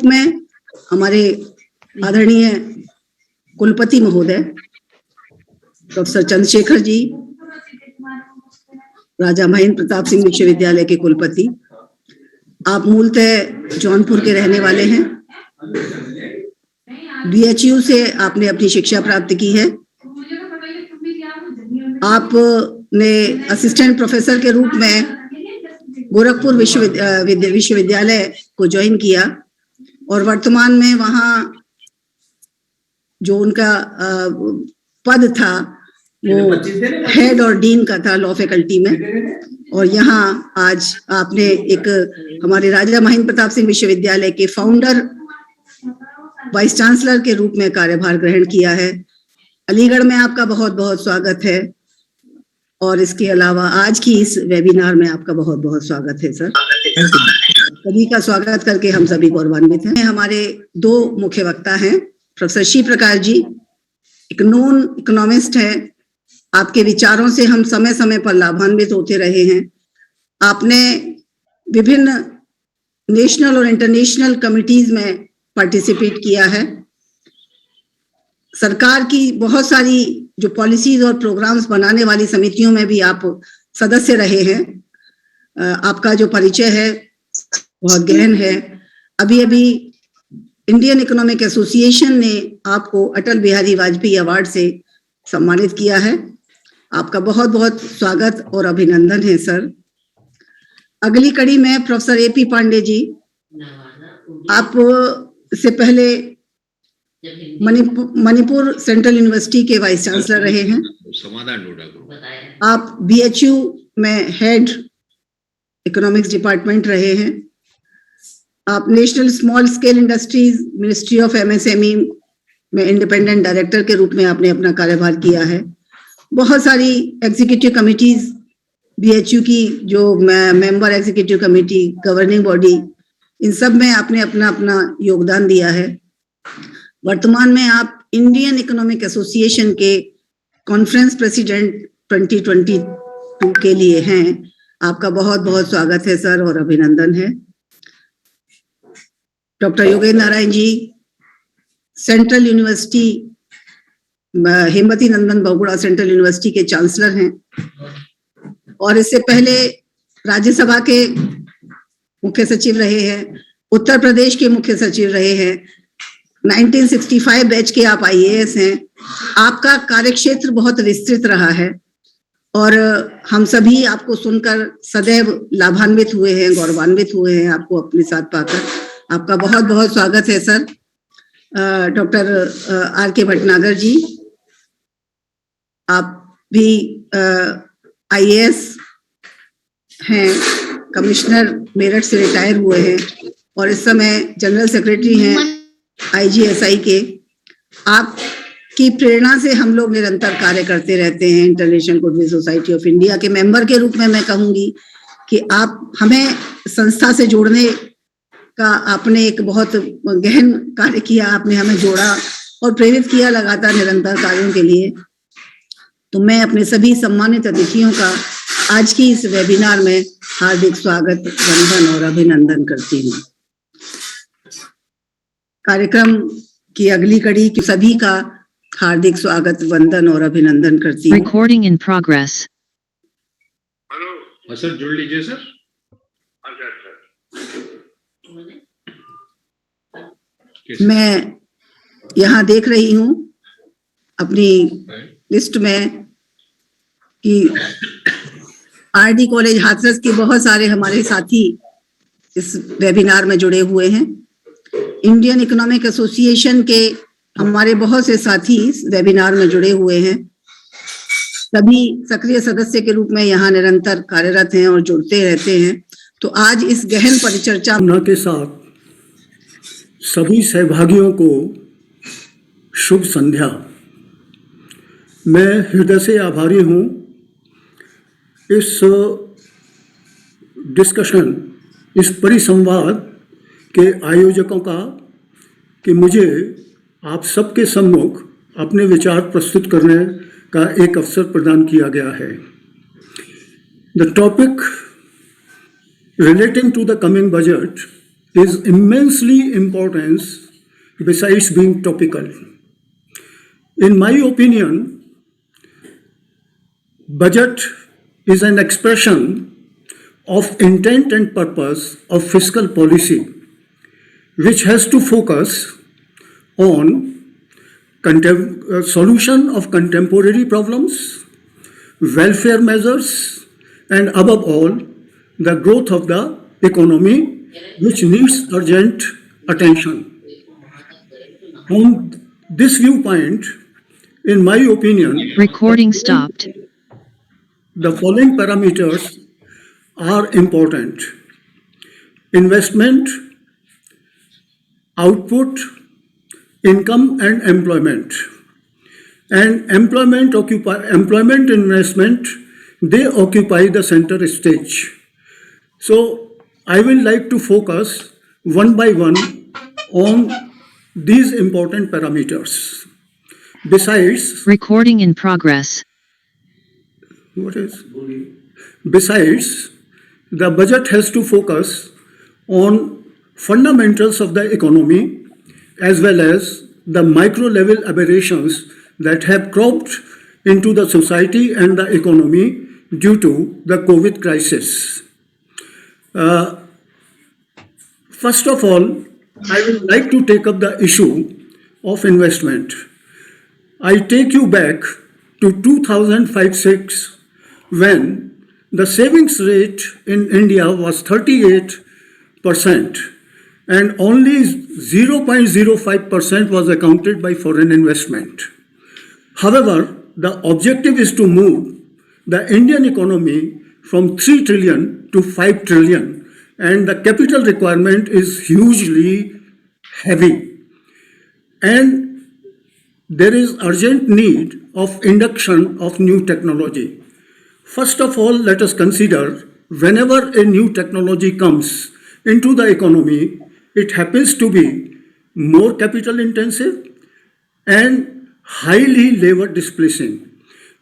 में हमारे आदरणीय कुलपति महोदय प्रोफेसर चंद्रशेखर जी, राजा महेंद्र प्रताप सिंह विश्वविद्यालय के कुलपति, आप मूलतः जौनपुर के रहने वाले हैं। BHU से आपने अपनी शिक्षा प्राप्त की है। आपने असिस्टेंट प्रोफेसर के रूप में गोरखपुर विश्वविद्यालय को ज्वाइन किया और वर्तमान में वहाँ जो उनका पद था वो हेड और डीन का था लॉ फैकल्टी में, और यहाँ आज आपने एक हमारे राजा महेंद्र प्रताप सिंह विश्वविद्यालय के फाउंडर वाइस चांसलर के रूप में कार्यभार ग्रहण किया है। अलीगढ़ में आपका बहुत बहुत स्वागत है और इसके अलावा आज की इस वेबिनार में आपका बहुत बहुत स्वागत है सर। सभी का स्वागत करके हम सभी गौरवान्वित हैं। हमारे दो मुख्य वक्ता हैं, प्रोफेसर श्री प्रकाश जी एक नोन इकोनॉमिस्ट हैं। आपके विचारों से हम समय समय पर लाभान्वित होते रहे हैं। आपने विभिन्न नेशनल और इंटरनेशनल कमिटीज में पार्टिसिपेट किया है। सरकार की बहुत सारी जो पॉलिसीज और प्रोग्राम्स बनाने वाली समितियों में भी आप सदस्य रहे हैं। आपका जो परिचय है बहुत गहन है। अभी अभी इंडियन इकोनॉमिक एसोसिएशन ने आपको अटल बिहारी वाजपेयी अवार्ड से सम्मानित किया है। आपका बहुत बहुत स्वागत और अभिनंदन है सर। अगली कड़ी में प्रोफेसर AP पांडे जी, आप इससे पहले मणिपुर सेंट्रल यूनिवर्सिटी के वाइस चांसलर रहे हैं। आप BHU में हेड इकोनॉमिक्स डिपार्टमेंट रहे हैं। आप national small scale industries ministry of MSME में इंडिपेंडेंट डायरेक्टर के रूप में आपने अपना कार्यभार किया है। बहुत सारी एग्जीक्यूटिव कमिटीज BHU की जो member executive committee, governing body, इन सब में आपने अपना अपना योगदान दिया है। वर्तमान में आप इंडियन इकोनॉमिक एसोसिएशन के कॉन्फ्रेंस प्रेसिडेंट 2022 के लिए हैं। आपका बहुत बहुत स्वागत है सर और अभिनंदन है। Doctor Yogendra Narayan ji central university Hemvati Nandan Bahuguna central university के चांसलर हैं और इससे पहले राज्यसभा के मुख्य सचिव रहे हैं, उत्तर प्रदेश के मुख्य सचिव रहे हैं। 1965 बैच के आप IAS हैं। आपका कार्यक्षेत्र बहुत विस्तृत रहा है और हम सभी आपको सुनकर सदैव लाभान्वित हुए हैं, गौरवान्वित हुए हैं आपको अपने साथ पाकर। आपका बहुत बहुत स्वागत है सर। डॉक्टर RK भटनागर जी, आप भी IAS हैं, कमिश्नर मेरठ से रिटायर हुए हैं और इस समय जनरल सेक्रेटरी हैं IGSI के। आपकी प्रेरणा से हम लोग निरंतर कार्य करते रहते हैं। International goodwill society of India के मेंबर के रूप में मैं कहूंगी कि आप हमें संस्था से जोड़ने का आपने एक बहुत गहन कार्य किया। आपने हमें जोड़ा और प्रेरित किया लगातार निरंतर कार्यों के लिए। तो मैं अपने सभी सम्मानित अतिथियों का आज की इस वेबिनार में हार्दिक स्वागत, वंदन और अभिनंदन करती हूँ। कार्यक्रम की अगली कड़ी की सभी का हार्दिक स्वागत, वंदन और अभिनंदन करती हूँ। Recording in progress. Hello sir, जुड़ लीजिए सर। मैं यहाँ देख रही हूँ अपनी लिस्ट में कि RD कॉलेज हाथरस के बहुत सारे हमारे साथी इस वेबिनार में जुड़े हुए हैं। इंडियन इकोनॉमिक एसोसिएशन के हमारे बहुत से साथी इस वेबिनार में जुड़े हुए हैं। सभी सक्रिय सदस्य के रूप में यहाँ निरंतर कार्यरत हैं और जुड़ते रहते हैं। तो आज इस गहन परिचर्चा के साथ सभी सहभागियों को शुभ संध्या। मैं हृदय से आभारी हूँ इस डिस्कशन, इस परिसंवाद के आयोजकों का कि मुझे आप सबके सम्मुख अपने विचार प्रस्तुत करने का एक अवसर प्रदान किया गया है। The topic relating to the coming budget is immensely important besides being topical. In my opinion, budget is an expression of intent and purpose of fiscal policy, which has to focus on solution of contemporary problems, welfare measures, and above all, the growth of the economy, which needs urgent attention. From this viewpoint, in my opinion, Recording stopped. the following parameters are important: investment, output, income and employment. And employment, investment, they occupy the center stage. So I will like to focus one by one on these important parameters. Besides, Recording in progress. Besides, the budget has to focus on fundamentals of the economy as well as the micro-level aberrations that have cropped into the society and the economy due to the COVID crisis. First of all, I would like to take up the issue of investment. I take you back to 2005-06 when the savings rate in India was 38% and only 0.05% was accounted by foreign investment. However, the objective is to move the Indian economy from 3 trillion to 5 trillion, and the capital requirement is hugely heavy. And there is urgent need of induction of new technology. First of all, let us consider whenever a new technology comes into the economy, it happens to be more capital intensive and highly labor displacing.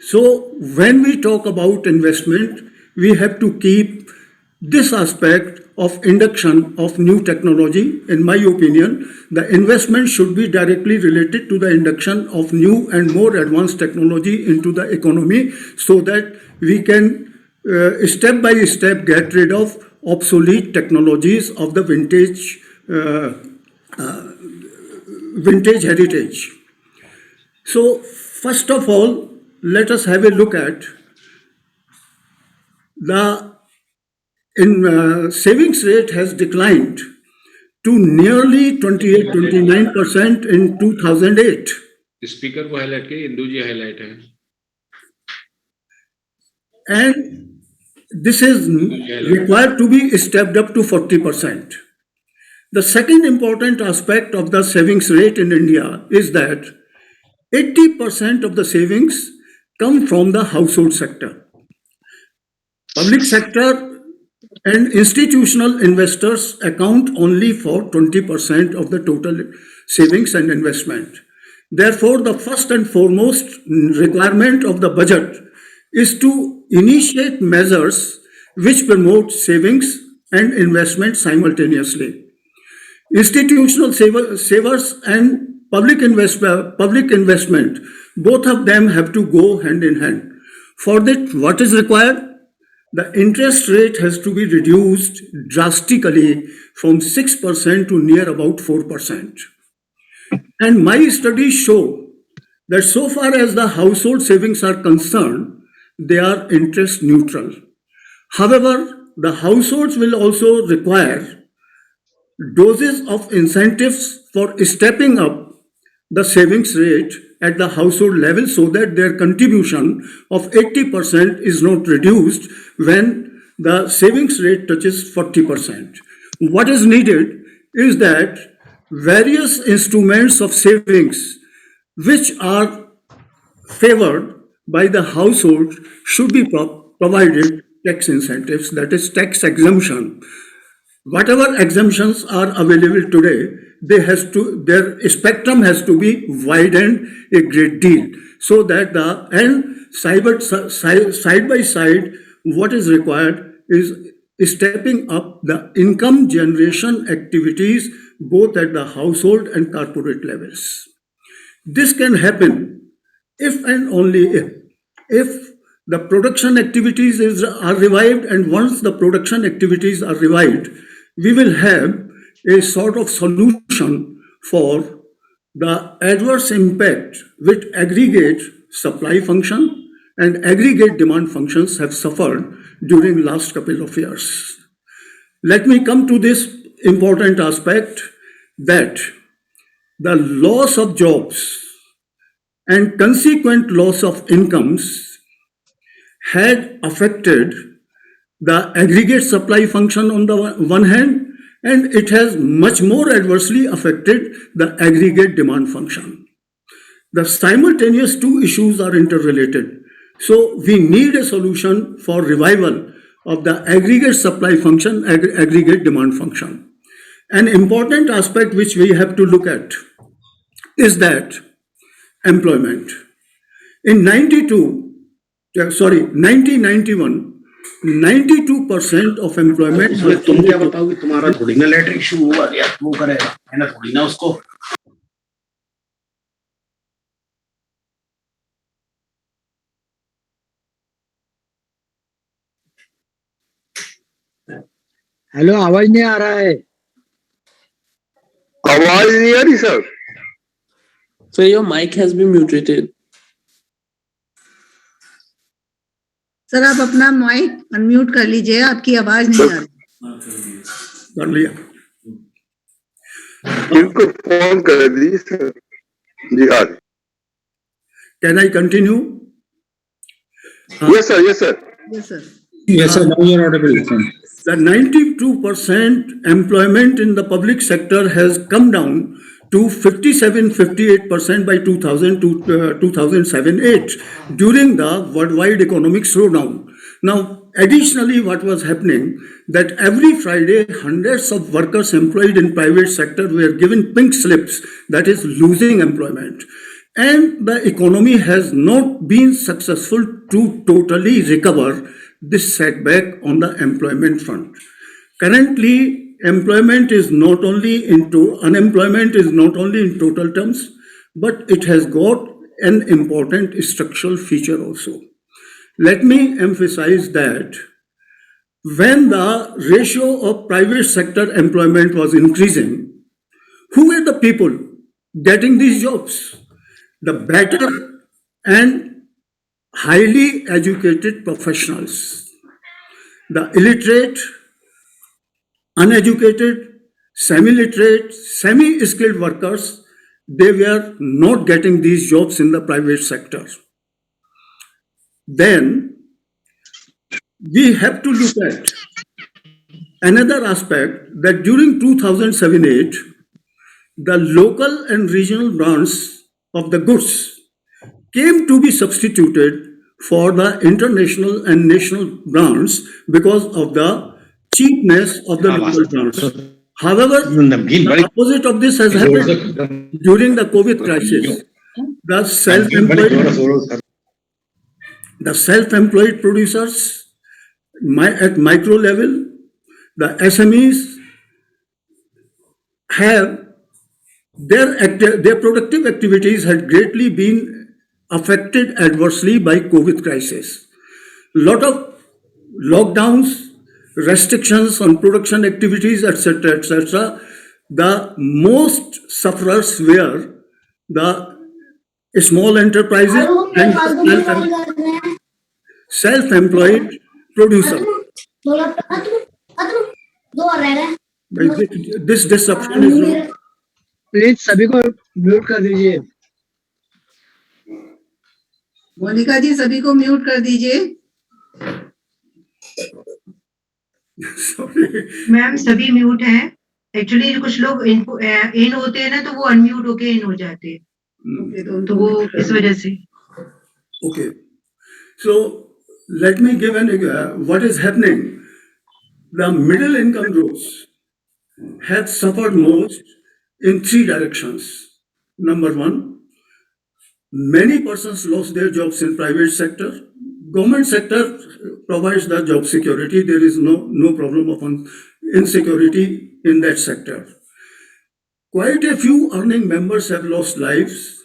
So when we talk about investment, we have to keep this aspect of induction of new technology. In my opinion, the investment should be directly related to the induction of new and more advanced technology into the economy so that we can step by step get rid of obsolete technologies of the vintage heritage. So first of all, let us have a look at the savings rate has declined to nearly 28-29% in 2008. Speaker को highlight करिए, इंदू जी highlight है. And this is required to be stepped up to 40%. The second important aspect of the savings rate in India is that 80% of the savings come from the household sector. Public sector and institutional investors account only for 20% of the total savings and investment. Therefore, the first and foremost requirement of the budget is to initiate measures which promote savings and investment simultaneously. Institutional savers and public investment, both of them have to go hand in hand. For that, what is required? The interest rate has to be reduced drastically from 6% to near about 4%. And my studies show that so far as the household savings are concerned, they are interest neutral. However, the households will also require doses of incentives for stepping up the savings rate at the household level so that their contribution of 80% is not reduced when the savings rate touches 40%. What is needed is that various instruments of savings which are favored by the household should be provided tax incentives, that is tax exemption. Whatever exemptions are available today, their spectrum has to be widened a great deal so that side by side, what is required is stepping up the income generation activities both at the household and corporate levels. This can happen if and only if the production activities are revived, and once the production activities are revived, we will have a sort of solution for the adverse impact which aggregate supply function and aggregate demand functions have suffered during last couple of years. Let me come to this important aspect that the loss of jobs and consequent loss of incomes had affected the aggregate supply function on the one hand, and it has much more adversely affected the aggregate demand function. The simultaneous two issues are interrelated. So we need a solution for revival of the aggregate supply function, aggregate demand function. An important aspect which we have to look at is that employment. In 1991, 92% of employment was तुम क्या बताओगे? तुम्हारा थोड़ी ना letter issue हुआ या वो करेगा, है ना, थोड़ी ना उसको. हेलो, आवाज नहीं आ रहा है. आवाज नहीं आ रही sir. So your mic has been muted. Sir आप अपना माइक अनम्यूट कर लीजिए, आपकी आवाज नहीं आ रही. कर लिया. इनको फोन कर दी सर. जी हाँ. Can I continue? Yes sir. Yes sir. Yes, sir. Yes, sir. Now you are audible. The 92% employment in the public sector has come down to 57-58% by 2007-8 during the worldwide economic slowdown. Now, additionally, what was happening that every Friday, hundreds of workers employed in private sector were given pink slips, that is losing employment. And the economy has not been successful to totally recover this setback on the employment front. Currently, unemployment is not only in total terms, but it has got an important structural feature also. Let me emphasize that when the ratio of private sector employment was increasing, who were the people getting these jobs? The better and highly educated professionals. The illiterate, uneducated, semi-literate, semi-skilled workers, they were not getting these jobs in the private sector. Then we have to look at another aspect that during 2007-8, the local and regional branches of the goods came to be substituted for the international and national brands because of the cheapness of the local brands. However, the opposite of this has happened during the COVID crisis. The self-employed producers at micro level, the SMEs have their productive activities had greatly been affected adversely by COVID crisis. Lot of lockdowns, restrictions on production activities, etc., etc. The most sufferers were the small enterprises and self-employed producers. This disruption is not. Please सभी को mute कर दीजिए. मोनिका जी सभी को mute कर दीजिए. Ma'am सभी mute हैं. एक्चुअली कुछ लोग इन होते हैं ना तो वो अनम्यूट होके इन हो जाते हैं. तो वो इस वजह से. Okay. So let me give what is happening. The middle income groups have suffered most in three directions. Number one, many persons lost their jobs in private sector government sector provides the job security. There is no problem of insecurity in that sector. Quite a few earning members have lost lives,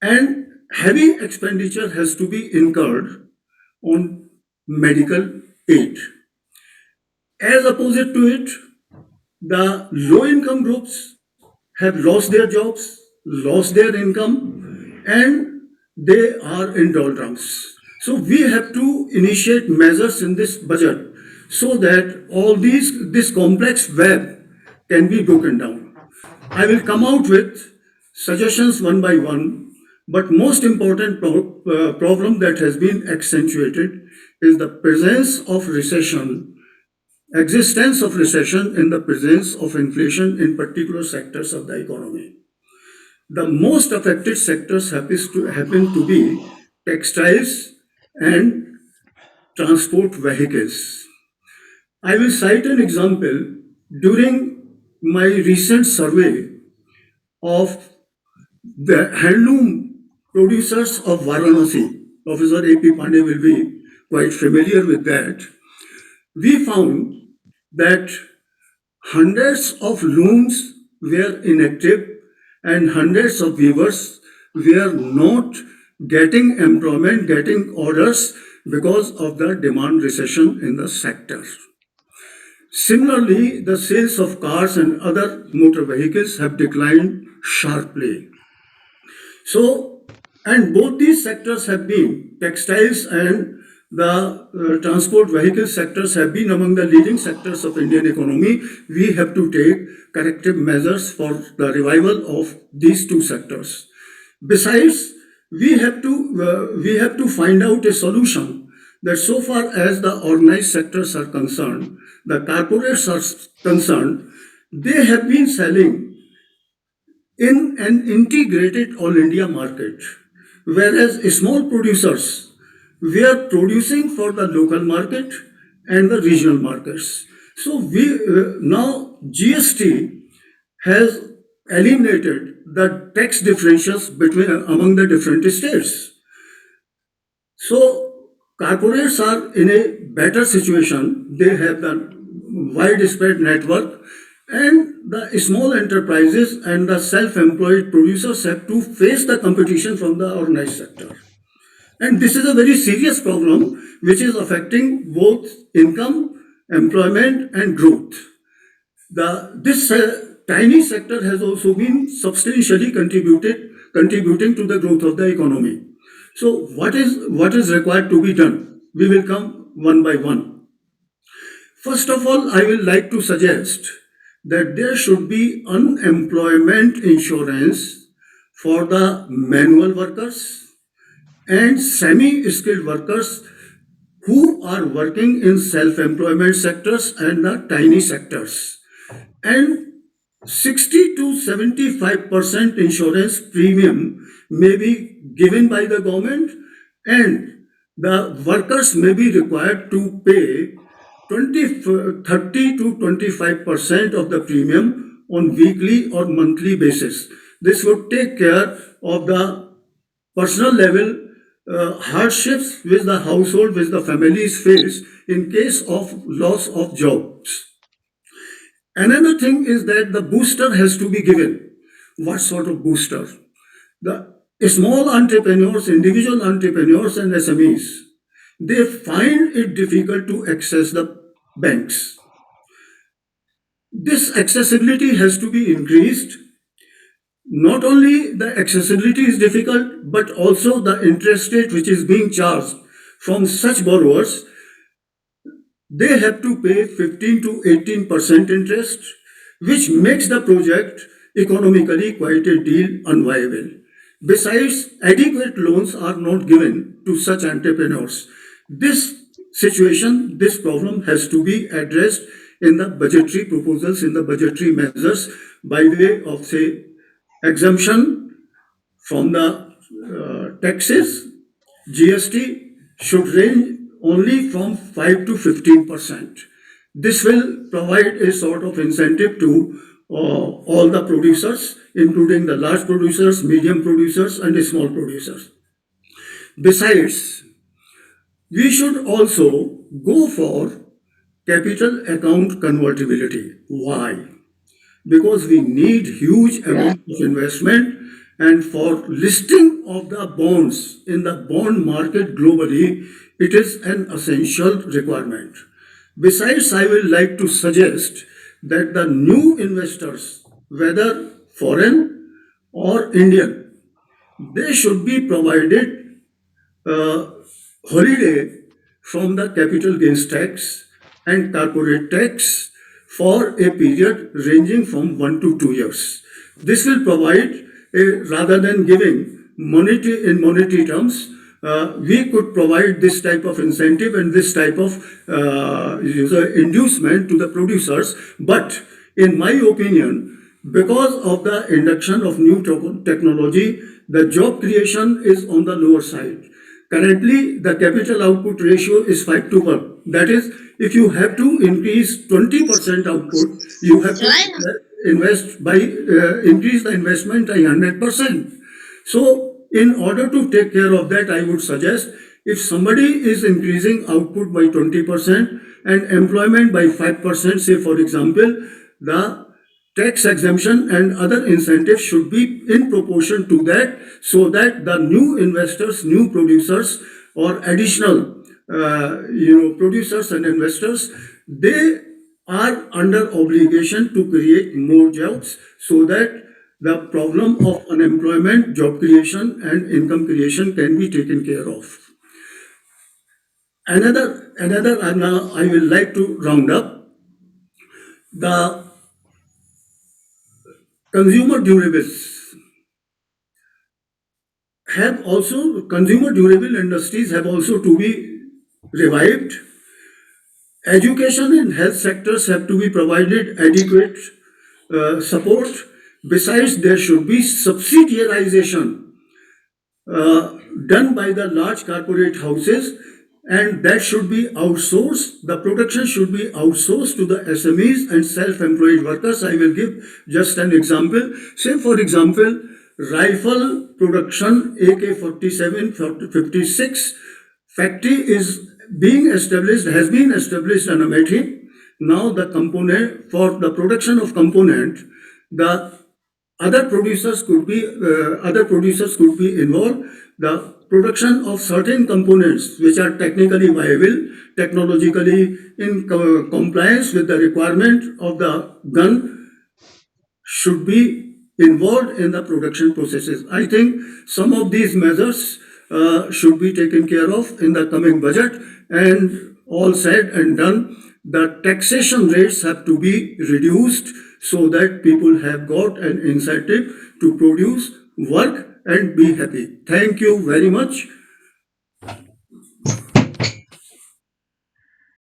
and heavy expenditure has to be incurred on medical aid. As opposite to it, the low income groups have lost their jobs, lost their income, and they are in doldrums. So we have to initiate measures in this budget so that all this complex web can be broken down. I will come out with suggestions one by one, but most important problem that has been accentuated is the existence of recession in the presence of inflation in particular sectors of the economy. The most affected sectors happen to be textiles and transport vehicles. I will cite an example. During my recent survey of the handloom producers of Varanasi, Professor A.P. Pandey will be quite familiar with that, we found that hundreds of looms were inactive and hundreds of weavers were not getting employment, getting orders because of the demand recession in the sector. Similarly, the sales of cars and other motor vehicles have declined sharply. So, and both these sectors have been, textiles and the transport vehicle sectors have been among the leading sectors of Indian economy. We have to take corrective measures for the revival of these two sectors. Besides, we have to find out a solution that so far as the organized sectors are concerned, the corporates are concerned, they have been selling in an integrated all India market, whereas small producers were producing for the local market and the regional markets. So now GST has eliminated the tax differentials among the different states. So corporates are in a better situation. They have the widespread network, and the small enterprises and the self-employed producers have to face the competition from the organized sector. And this is a very serious problem which is affecting both income, employment, and growth. This tiny sector has also been substantially contributing to the growth of the economy. So what is required to be done? We will come one by one. First of all, I will like to suggest that there should be unemployment insurance for the manual workers and semi-skilled workers who are working in self-employment sectors and the tiny sectors. And 60 to 75% insurance premium may be given by the government, and the workers may be required to pay 30 to 25% of the premium on weekly or monthly basis. This would take care of the personal level hardships which the household, which the families face in case of loss of jobs. Another thing is that the booster has to be given. What sort of booster? The small entrepreneurs, individual entrepreneurs and SMEs, they find it difficult to access the banks. This accessibility has to be increased. Not only the accessibility is difficult, but also the interest rate which is being charged from such borrowers, they have to pay 15 to 18% interest, which makes the project economically quite a deal unviable. Besides, adequate loans are not given to such entrepreneurs. This situation, this problem has to be addressed in the budgetary proposals, in the budgetary measures by way of, say, exemption from the taxes. GST should range only from 5 to 15%. This will provide a sort of incentive to all the producers, including the large producers, medium producers, and small producers. Besides, We should also go for capital account convertibility. Why? Because we need huge amount of investment, and for listing of the bonds in the bond market globally, it is an essential requirement. Besides, I will like to suggest that the new investors, whether foreign or Indian, they should be provided holiday from the capital gains tax and corporate tax for a period ranging from 1 to 2 years. This will provide, rather than giving monetary terms, we could provide this type of incentive and this type of inducement to the producers. But in my opinion, because of the induction of new technology, the job creation is on the lower side. Currently, the capital output ratio is 5 to 1. That is, if you have to increase 20% output, you have to increase the investment by 100%. So, in order to take care of that, I would suggest if somebody is increasing output by 20% and employment by 5%, say for example, the tax exemption and other incentives should be in proportion to that, so that the new investors, new producers, or additional producers and investors, they are under obligation to create more jobs, so that the problem of unemployment, job creation, and income creation can be taken care of. Another, now I will like to round up the consumer durables. Consumer durable industries have also to be revived. Education and health sectors have to be provided adequate support. Besides, there should be subsidiarization done by the large corporate houses, and that should be outsourced. The production should be outsourced to the SMEs and self-employed workers. I will give just an example. Say, for example, rifle production AK-47, 56 factory has been established in Amethi. Now the component, for the production of component, the other producers could be involved. The production of certain components which are technically viable, technologically in compliance with the requirement of the gun, should be involved in the production processes. I think some of these measures should be taken care of in the coming budget. And all said and done, the taxation rates have to be reduced so that people have got an incentive to produce, work, and be happy. Thank you very much.